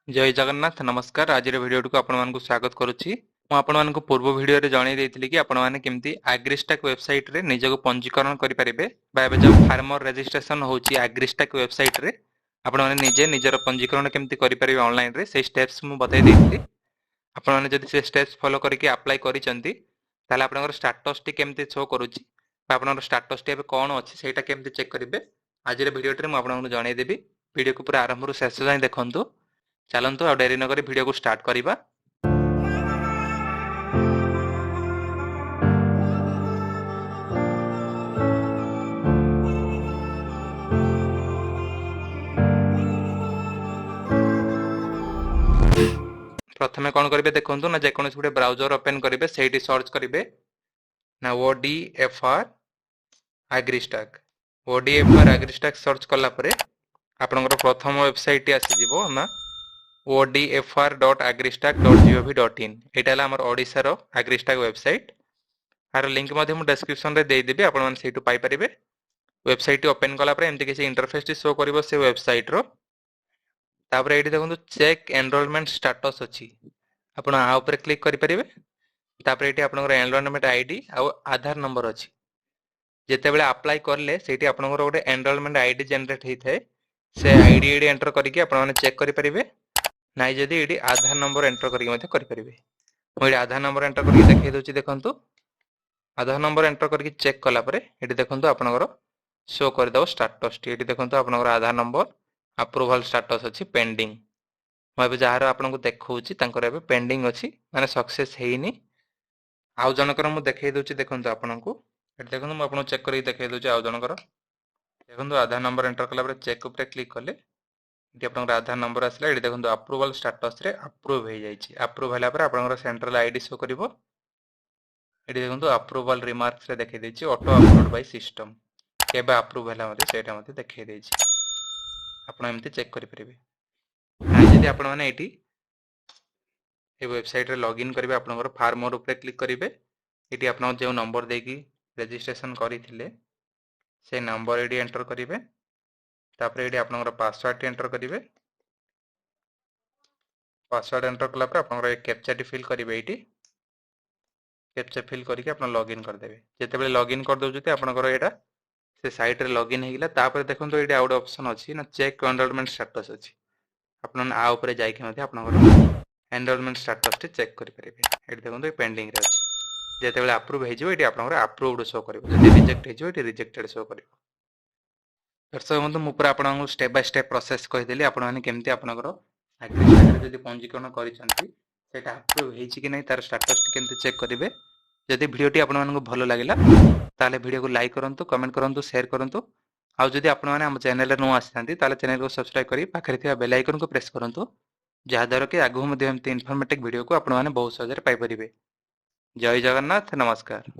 जय जगन्नाथ नमस्कार। आज भिडियो को आपको स्वागत करुच्ची। ମୁଁ ଆପଣମାନଙ୍କୁ ପୂର୍ବ ଭିଡିଓରେ ଜଣାଇ ଦେଇଥିଲି କି ଆପଣମାନେ କେମିତି ଆଗ୍ରିଷ୍ଟାକ୍ ୱେବସାଇଟରେ ନିଜକୁ ପଞ୍ଜୀକରଣ କରିପାରିବେ ବା ଏବେ ଯେଉଁ ଫାର୍ମର ରେଜିଷ୍ଟ୍ରେସନ ହେଉଛି ଆଗ୍ରିଷ୍ଟାକ୍ ୱେବସାଇଟରେ ଆପଣମାନେ ନିଜେ ନିଜର ପଞ୍ଜୀକରଣ କେମିତି କରିପାରିବେ ଅନଲାଇନରେ ସେଇ ଷ୍ଟେପ୍ସ ମୁଁ ବତାଇ ଦେଇଥିଲି। ଆପଣମାନେ ଯଦି ସେ ଷ୍ଟେପ୍ସ ଫଲୋ କରିକି ଆପ୍ଲାଏ କରିଛନ୍ତି ତାହେଲେ ଆପଣଙ୍କର ଷ୍ଟାଟସଟି କେମିତି ଶୋ କରୁଛି ବା ଆପଣଙ୍କର ଷ୍ଟାଟସଟି ଏବେ କ'ଣ ଅଛି ସେଇଟା କେମିତି ଚେକ୍ କରିବେ ଆଜିର ଭିଡିଓରେ ମୁଁ ଆପଣଙ୍କୁ ଜଣାଇଦେବି। ଭିଡିଓକୁ ପୁରା ଆରମ୍ଭରୁ ଶେଷ ଯାଏଁ ଦେଖନ୍ତୁ। ଚାଲନ୍ତୁ ଆଉ ଡେରି ନ କରି ଭିଡିଓକୁ ଷ୍ଟାର୍ଟ କରିବା। प्रथमे कौन करेंगे देखो ना जेको गोटे ब्राउजर ओपन करेंगे से सर्च करेंगे ना ODFR एग्रीस्टाक। ODFR एग्रीस्टाक सर्च कलापर आपणकर प्रथम वेबसाइट आसीज ना odfr.agristack.gov.in। यहाँ आम ओडिशार एग्रीस्टाक वेबसाइट। यार लिंक मुझे डिस्क्रिप्शन में देदेवि आपड़ी वेबसाइट ओपन कलापर एमती किसी इंटरफेस शो कर से वेबसाइट रो। तापर ये देखो चेक एनरोलमेंट स्टाटस अच्छी आपण आ ऊपर क्लिक करेंगे। तापर ये आपंकर एनरोलमेंट आईडी आउ आधार नंबर अच्छी जिते बड़े अप्लाई कले से आपंकर गोटे एनरोलमेंट आईडी जनरेट होता है से आईडी ये एंटर करके आपने चेक करेंगे ना जदि ये आधार नंबर एंटर करके मुझे आधार नंबर एंटर करके देखा दूसरी देखूँ। आधार नंबर एंटर करके चेक कलापर ये देखूँ आपंकर शो करदेव स्टाटस टी देखूँ आपंकर आधार नंबर अप्रूवल स्टाटस अच्छी पेंडिंग। मुझे जार आपको देखा पेंडिंग अच्छी माने सक्सेस होनी। आउ जनकर मुझे देखा दूसरी देखूँ आपको ये देखो मुझे चेक करके देखा दूसरी आउ जनकर देखो आधार नंबर एंटर कलापर चेक उपर क्लिक कले ये आप आधार नंबर आसला। ये देखो अप्रूवल स्टाटस रे अप्रूव हो जाए। अप्रूव होगा आप सेंट्रल आईडी शो कर ये देखो अप्रूवल रिमार्क्स रे देखा देछि ऑटो अपलोड बाय सिस्टम केबे अप्रूव हैला मते सेटा मते देखा देछि। आपण एमती चेक करि परिबे। जदि आपण माने एठी ए वेबसाइट रे लॉगिन करिवे आपनकर फार्मर ऊपर क्लिक करिवे। एठी आपण जो नंबर देकी रजिस्ट्रेशन करिथिले से नंबर एडी एंटर करिवे। तापर एडी आपनकर पासवर्ड एंटर करिवे। पासवर्ड एंटर कला पर आपनकर एक कैप्चा टी फिल करिवे। एठी कैप्चा फिल करके आप लॉगिन करदेवे। जिते लॉगिन कर दउजते आपनकर एटा से साइट रे लॉगिन हेगिला। तापर देखो तो ये आउट ऑप्शन अच्छी ना चेक एनरोलमेंट स्टेटस अच्छी आपन आ ऊपर जाइके मध्ये आपनकर एनरोलमेंट स्टेटस टी चेक करि परिबे। एटी देखो तो पेंडिंग रे अच्छी जेते अप्रूव हे जिवो एटी आपनकर अप्रूव्ड शो करिवो जदि रिजेक्ट हे जिवो एटी रिजेक्टेड शो करिवो। दर्शक बंधु मु पूरा आपन स्टेप बाय स्टेप प्रोसेस कहि देली आपन माने केमती आपनकर एग्रीकल्चर जदि पंजीकरण करिसंती सेटा अप्रूव हेछि कि नै तार स्टेटस टी केमती चेक करिवे। जदि वीडियोटी आपको भल लगे ताले वीडियो को लाइक करूँ कमेंट करूँ शेयर करूँ। आउ जदि आपण मैंने आम चैनल नु आसी चैनल को सब्सक्राइब कर पाखे बेल आइकन को प्रेस करूँ जहाद्वारा कि आगू इनफॉर्मेटिव वीडियो को आपने बहुत सहज पाइपर। जय जगन्नाथ नमस्कार।